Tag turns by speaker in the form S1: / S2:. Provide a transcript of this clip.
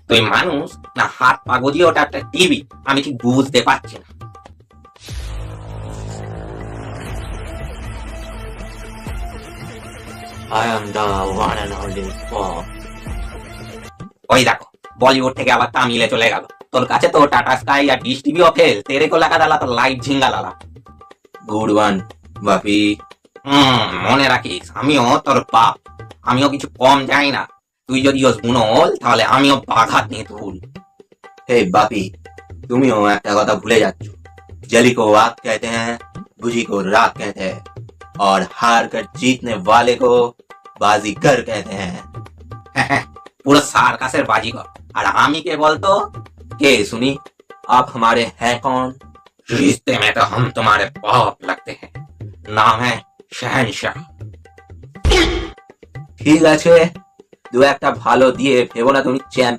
S1: তুই মানুষ না হাত পা গজিয়ে ওটা একটা টিভি, আমি ঠিক বুঝতে পারছি না।
S2: I am the one and only Bob.
S1: ওই দেখো, বলিউড থেকে আবার তামিলে চলে গেল। তোর কাছে তো টাটা স্কাই আর ডিশ টিভিও ফেল, তেরে কো লাগা ডালা তো লাইট ঝিঙ্গা লালা।
S2: Good one, Buffy.
S1: মনে রাখিস, আমিও তোর বাপ, আমিও কিছু কম যাই না। তুই যদি ওস বুনোল, তাহলে আমিও বাঘা তেঁতুল।
S2: Hey Buffy, तुमियो একটা কথা ভুলে যাচ্ছ। जली को आग कहते हैं, बुझी को रात कहते हैं, और हार कर जीतने वाले को बाजीगर कहते हैं।
S1: পুরো সার্কাসের বাজিগর। আর আমি কে বলতো?
S2: के सुनी, आप हमारे हैं कौन?
S1: रिश्ते में तो हम तुम्हारे बाप लगते हैं, नाम है शहनशाह।
S2: ঠিক আছে, দু একটা ভালো দিয়ে ভেবো না তুমি চ্যাম্পিয়ন